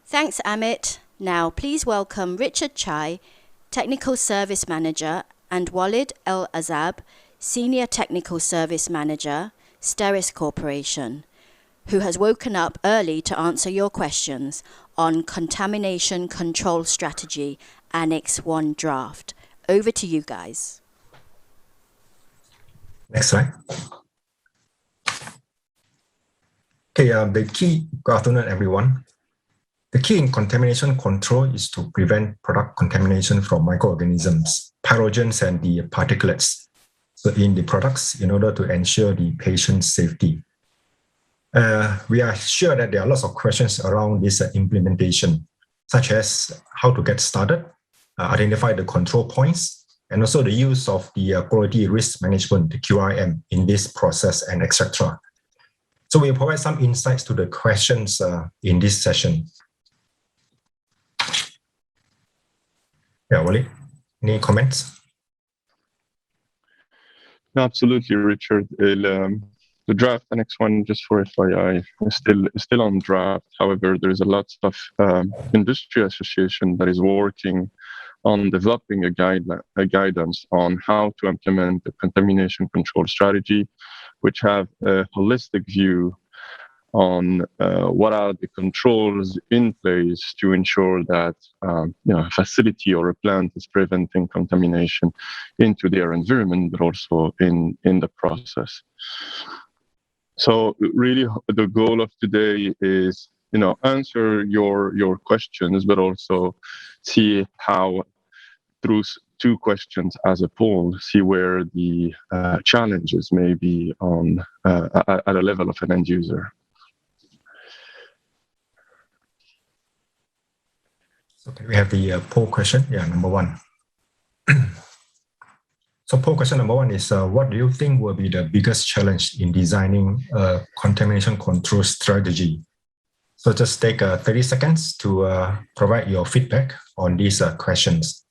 Thanks, Amit. Now, please welcome Richard Chai, Technical Service Manager, and Walid Azab, Senior Technical Service Manager, STERIS Corporation, who has woken up early to answer your questions on Contamination Control Strategy Annex 1 draft. Over to you guys. Next slide. Okay, good afternoon, everyone. The key in contamination control is to prevent product contamination from microorganisms, pathogens, and the particulates in the products in order to ensure the patient's safety. We are sure that there are lots of questions around this implementation, such as how to get started, identify the control points, and also the use of the quality risk management, the QRM, in this process, and etc. So we'll provide some insights to the questions in this session. Yeah, Walid, any comments? Absolutely, Richard. The draft Annex 1, just for FYI, is still on draft. However, there is a lot of industry association that is working on developing a guidance on how to implement the contamination control strategy, which have a holistic view on what are the controls in place to ensure that a facility or a plant is preventing contamination into their environment, but also in the process. So really the goal of today is answer your questions, but also see how through two questions as a whole, see where the challenges may be on at a level of an end user. So can we have the poll question? Yeah, number one. So poll question number one is, what do you think will be the biggest challenge in designing a contamination control strategy? So just take 30 seconds to provide your feedback on these questions.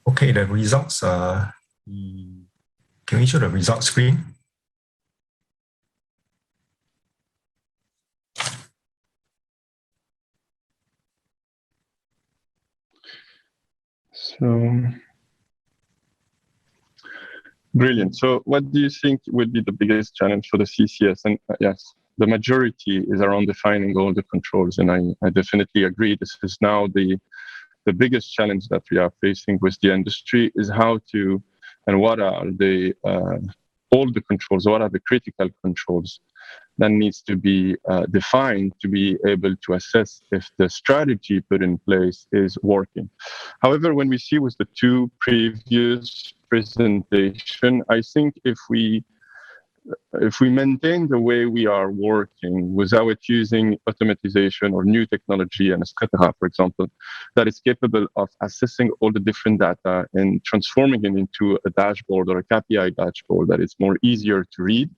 Okay, the results are, can we show the result screen? So, brilliant. So what do you think will be the biggest challenge for the CCS? And yes, the majority is around defining all the controls. And I definitely agree. This is now the biggest challenge that we are facing with the industry is how to, and what are the, all the controls, what are the critical controls that needs to be defined to be able to assess if the strategy put in place is working. However, when we see with the two previous presentation, I think if we maintain the way we are working without using automatization or new technology and etc., for example, that is capable of assessing all the different data and transforming it into a dashboard or a KPI dashboard that is more easier to read,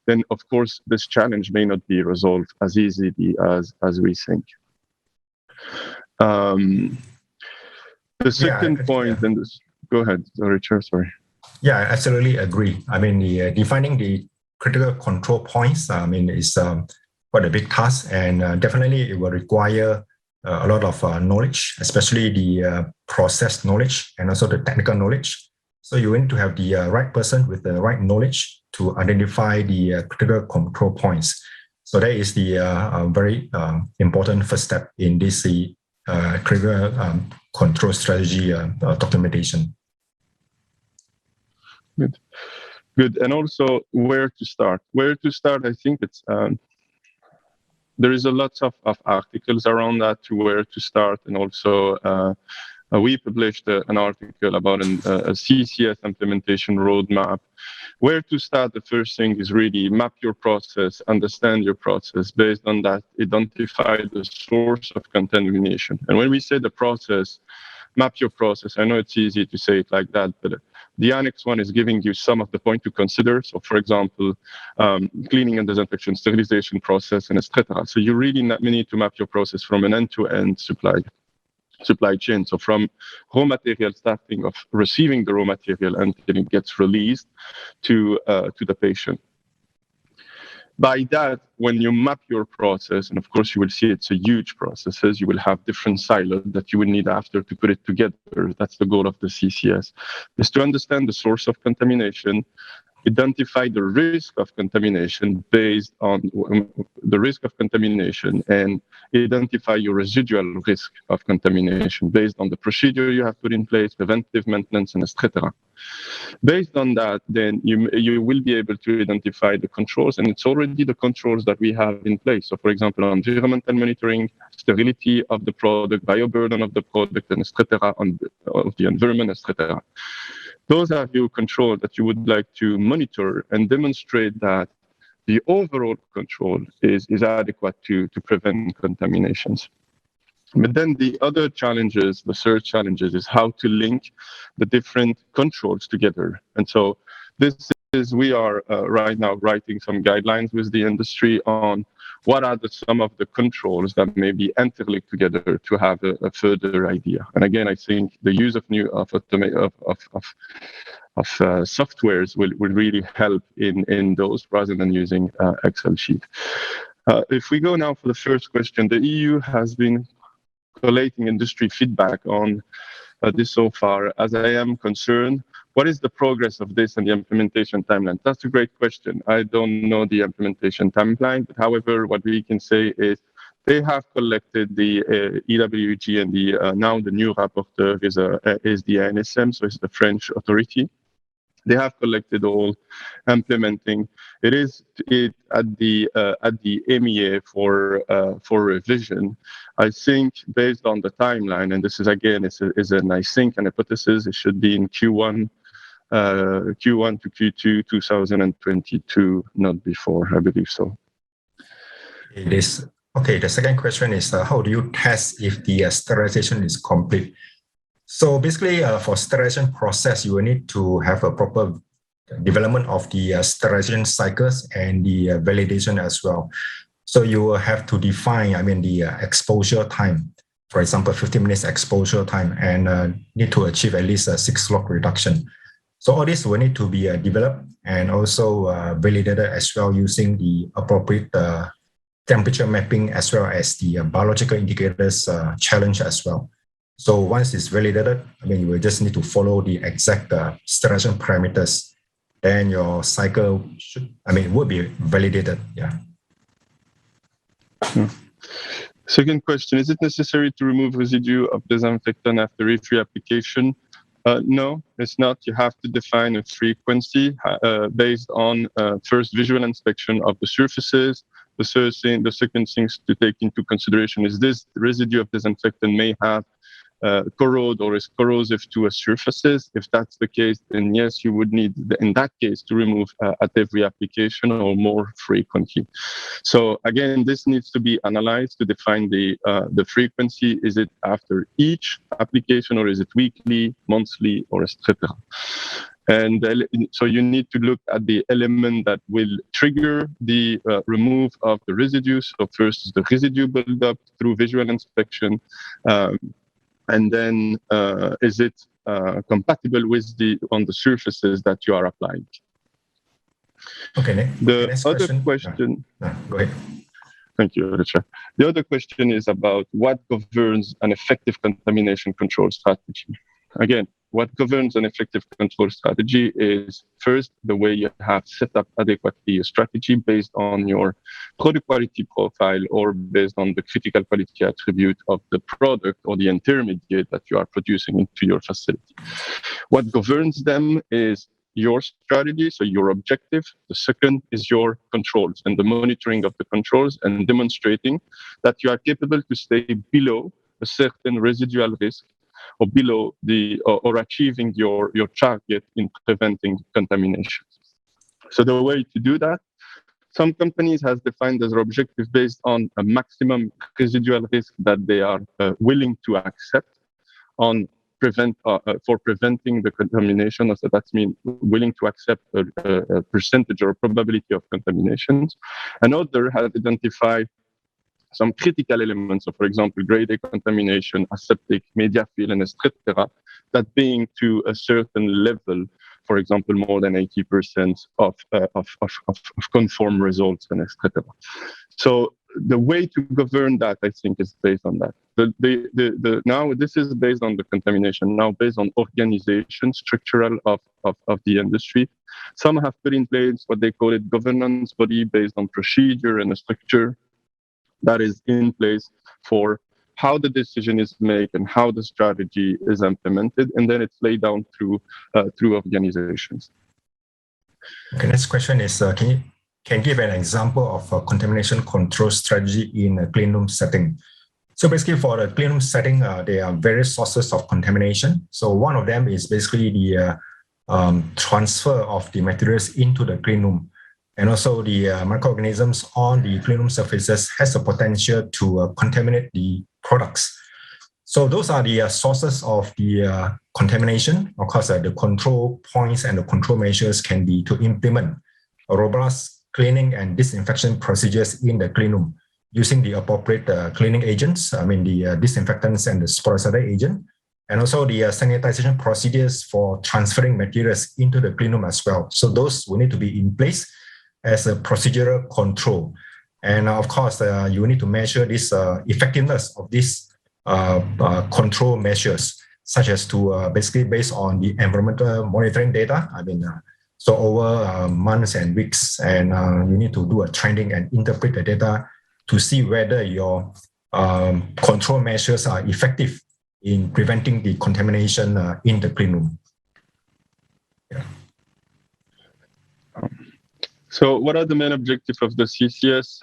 then of course this challenge may not be resolved as easily as we think. The second point, and this, go ahead, Richard, sorry. Yeah, I absolutely agree. I mean, defining the critical control points, is quite a big task, and definitely it will require a lot of knowledge, especially the process knowledge and also the technical knowledge So you need to have the right person with the right knowledge to identify the critical control points. So that is the very important first step in this critical control strategy documentation. Good. And also where to start. Where to start, I think it's there is a lot of articles around that to where to start, and also we published an article about a CCS implementation roadmap. Where to start, the first thing is really map your process, understand your process. Based on that, identify the source of contamination. And when we say the process, map your process. I know it's easy to say it like that, but the Annex 1 is giving you some of the points to consider. So, for example, cleaning and disinfection, sterilization process, and etc. So you really need to map your process from an end-to-end supply chain. So from raw material starting of receiving the raw material until it gets released to the patient. By that, when you map your process, and of course you will see it's a huge process, you will have different silos that you will need after to put it together. That's the goal of the CCS, is to understand the source of contamination, identify the risk of contamination based on the risk of contamination, and identify your residual risk of contamination based on the procedure you have put in place, preventive maintenance, and etc. Based on that, then you will be able to identify the controls, and it's already the controls that we have in place. So, for example, environmental monitoring, sterility of the product, bioburden of the product, and etc. of the environment, etc. Those are your controls that you would like to monitor and demonstrate that the overall control is adequate to prevent contaminations. But then the other challenges, the third challenges, is how to link the different controls together. And so we are right now writing some guidelines with the industry on what are some of the controls that may be interlinked together to have a further idea. And again, I think the use of softwares will really help in those rather than using Excel sheet. If we go now for the first question, the EU has been collating industry feedback on this so far. As I am concerned, what is the progress of this and the implementation timeline? That's a great question. I don't know the implementation timeline, but however, what we can say is they have collected the EWG, and now the new rapporteur is the ANSM, so it's the French authority. They have collected all implementing. It is at the MEA for revision. I think based on the timeline, and this is again is an I think an hypothesis. It should be in Q1 to Q2 2022, not before. I believe so. Okay. The second question is how do you test if the sterilization is complete? So basically, for sterilization process, you will need to have a proper development of the sterilization cycles and the validation as well. So you will have to define, the exposure time, for example, 15 minutes exposure time, and need to achieve at least a 6 log reduction. So all this will need to be developed and also validated as well using the appropriate temperature mapping as well as the biological indicators challenge as well. So once it's validated, you will just need to follow the exact sterilization parameters. Then your cycle would be validated. Yeah. Second question: is it necessary to remove residue of disinfectant after every application? No, it's not. You have to define a frequency based on first visual inspection of the surfaces. The second things to take into consideration is this residue of disinfectant may have corrode or is corrosive to a surfaces. If that's the case, then yes, you would need, in that case, to remove at every application or more frequently. So again, this needs to be analyzed to define the frequency. Is it after each application, or is it weekly, monthly, or etc.? And so you need to look at the element that will trigger the remove of the residues. So first is the residue buildup through visual inspection. And then is it compatible with on the surfaces that you are applying? Okay, Nick. The other question. Go ahead. Thank you, Richard. The other question is about what governs an effective contamination control strategy. again, what governs an effective control strategy is first the way you have set up adequately a strategy based on your product quality profile or based on the critical quality attribute of the product or the intermediate that you are producing into your facility. What governs them is your strategy, so your objective. The second is your controls and the monitoring of the controls and demonstrating that you are capable to stay below a certain residual risk or below or achieving your target in preventing contamination. So the way to do that, some companies has defined as their objective based on a maximum residual risk that they are willing to accept on for preventing the contamination. So that means willing to accept a percentage or probability of contaminations. Another has identified some critical elements of, for example, grade A contamination, aseptic, media fill, and etc., that being to a certain level, for example, more than 80% of conform results, and etc. So the way to govern that, I think, is based on that. Now this is based on the contamination. Now based on organization, structural of the industry. Some have put in place what they call it governance body based on procedure and a structure that is in place for how the decision is made and how the strategy is implemented, and then it's laid down through organizations. Okay, next question is, can you give an example of a contamination control strategy in a clean room setting? So basically for a clean room setting, there are various sources of contamination. So one of them is basically the transfer of the materials into the clean room. And also the microorganisms on the clean room surfaces has the potential to contaminate the products. So those are the sources of the contamination. Of course, the control points and the control measures can be to implement a robust cleaning and disinfection procedures in the clean room using the appropriate cleaning agents, the disinfectants and the sporicidal agent, and also the sanitization procedures for transferring materials into the clean room as well. So those will need to be in place as a procedural control. And of course, you need to measure this effectiveness of these control measures, such as to basically based on the environmental monitoring data. So over months and weeks, and you need to do a trending and interpret the data to see whether your control measures are effective in preventing the contamination in the clean room. Yeah. So what are the main objectives of the CCS?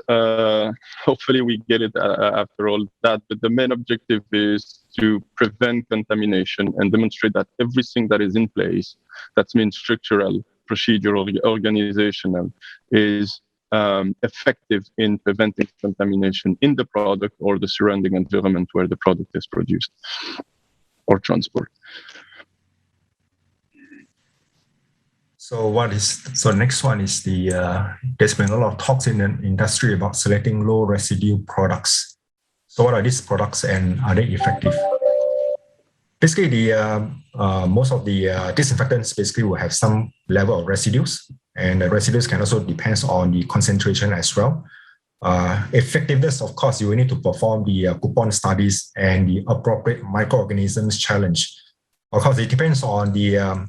Hopefully we get it after all that, but the main objective is to prevent contamination and demonstrate that everything that is in place, that means structural, procedural, organizational, is effective in preventing contamination in the product or the surrounding environment where the product is produced or transported. So next one is there's been a lot of talks in the industry about selecting low residue products. So what are these products and are they effective? Basically, most of the disinfectants basically will have some level of residues, and the residues can also depend on the concentration as well. Effectiveness, of course, you will need to perform the coupon studies and the appropriate microorganisms challenge. Of course, it depends on the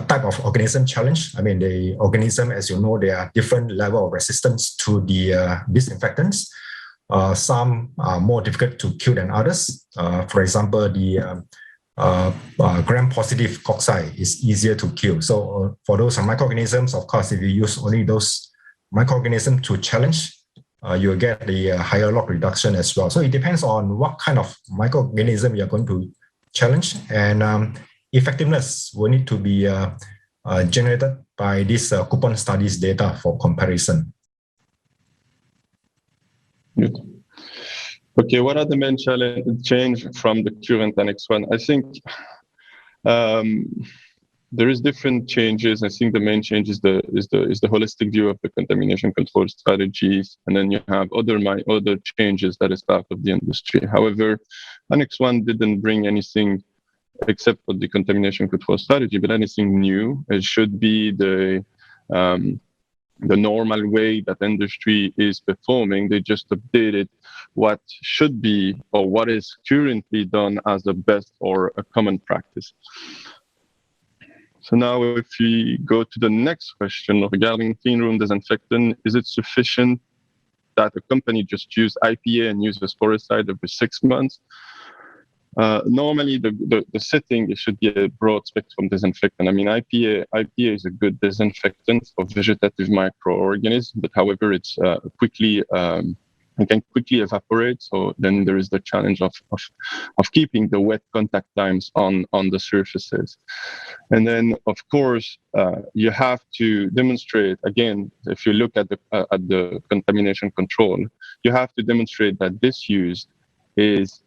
type of organism challenge. The organism, as you know, there are different level of resistance to the disinfectants. Some are more difficult to kill than others. For example, the gram-positive cocci is easier to kill. So for those microorganisms, of course, if you use only those microorganisms to challenge, you'll get the higher log reduction as well. So it depends on what kind of microorganism you're going to challenge, and effectiveness will need to be generated by this coupon studies data for comparison. Good. Okay, what are the main change from the current Annex 1? I think there is different changes. I think the main change is the holistic view of the contamination control strategies, and then you have other changes that is part of the industry. However, Annex 1 didn't bring anything except for the contamination control strategy, but anything new. It should be the the normal way that industry is performing. They just updated what should be or what is currently done as the best or a common practice. So now if we go to the next question regarding clean room disinfectant, is it sufficient that a company just use IPA and use the sporicide every 6 months? Normally, the setting, it should be a broad spectrum disinfectant. I mean, IPA is a good disinfectant for vegetative microorganisms, but however, it's it can quickly evaporate. So then there is the challenge of keeping the wet contact times on the surfaces. And then, of course, you have to demonstrate, again, if you look at the contamination control, you have to demonstrate that this use is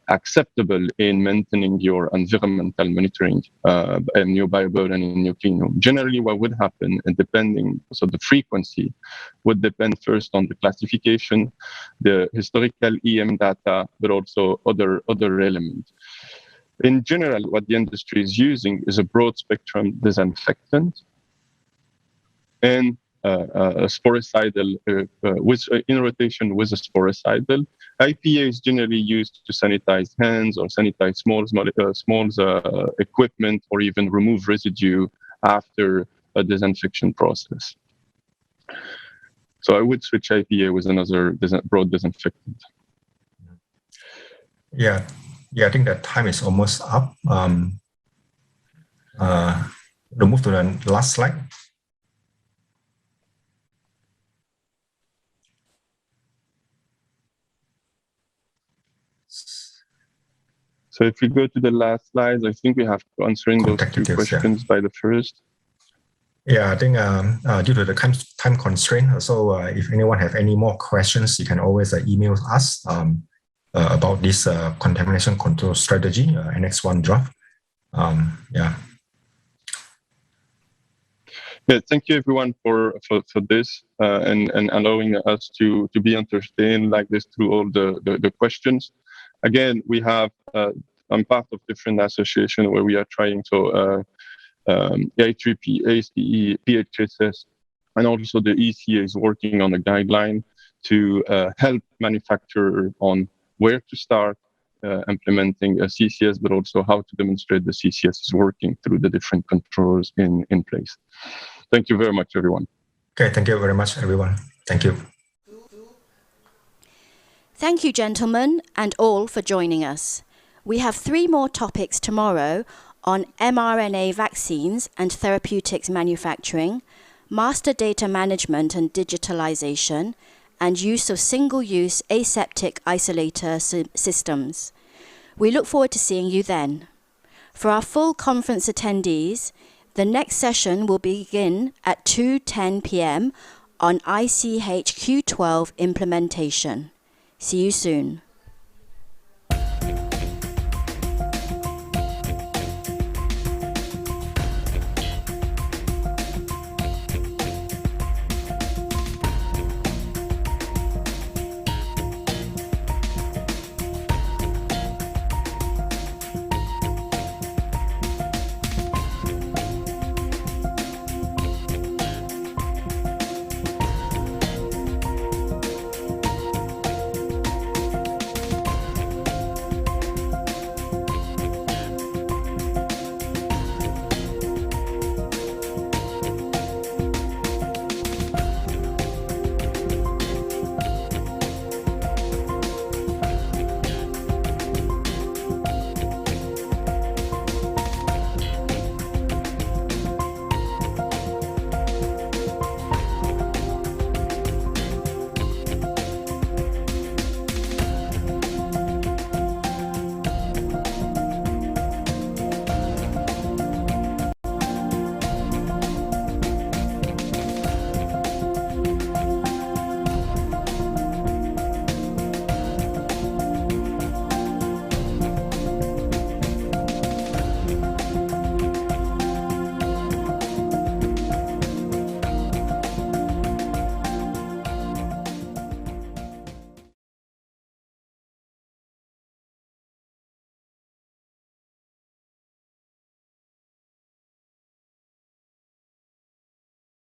acceptable in maintaining your environmental monitoring and your bioburden in your clean room. Generally, what would happen, and so the frequency would depend first on the classification, the historical EM data, but also other elements. In general, what the industry is using is a broad spectrum disinfectant and a sporicidal in rotation with a sporicidal. IPA is generally used to sanitize hands or sanitize small equipment or even remove residue after a disinfection process. So I would switch IPA with another broad disinfectant. Yeah, I think that time is almost up. We'll move to the last slide. So if we go to the last slide, I think we have to answering those two questions by the first. Yeah, I think due to the time constraint, so if anyone have any more questions, you can always email us about this contamination control strategy, Annex 1 draft. Yeah, thank you everyone for this and allowing us to be entertained like this through all the questions. Again, we have, I'm part of different associations where we are trying to, ISPE, ISPE, PHSS, and also the ECA is working on a guideline to help manufacturers on where to start implementing a CCS, but also how to demonstrate the CCS is working through the different controls in place. Thank you very much, everyone. Okay, thank you very much, everyone. Thank you. Thank you, gentlemen, and all for joining us. We have 3 more topics tomorrow on mRNA vaccines and therapeutics manufacturing, master data management and digitalization, and use of single-use aseptic isolator systems. We look forward to seeing you then. For our full conference attendees, the next session will begin at 2:10 p.m. on ICH Q12 implementation. See you soon.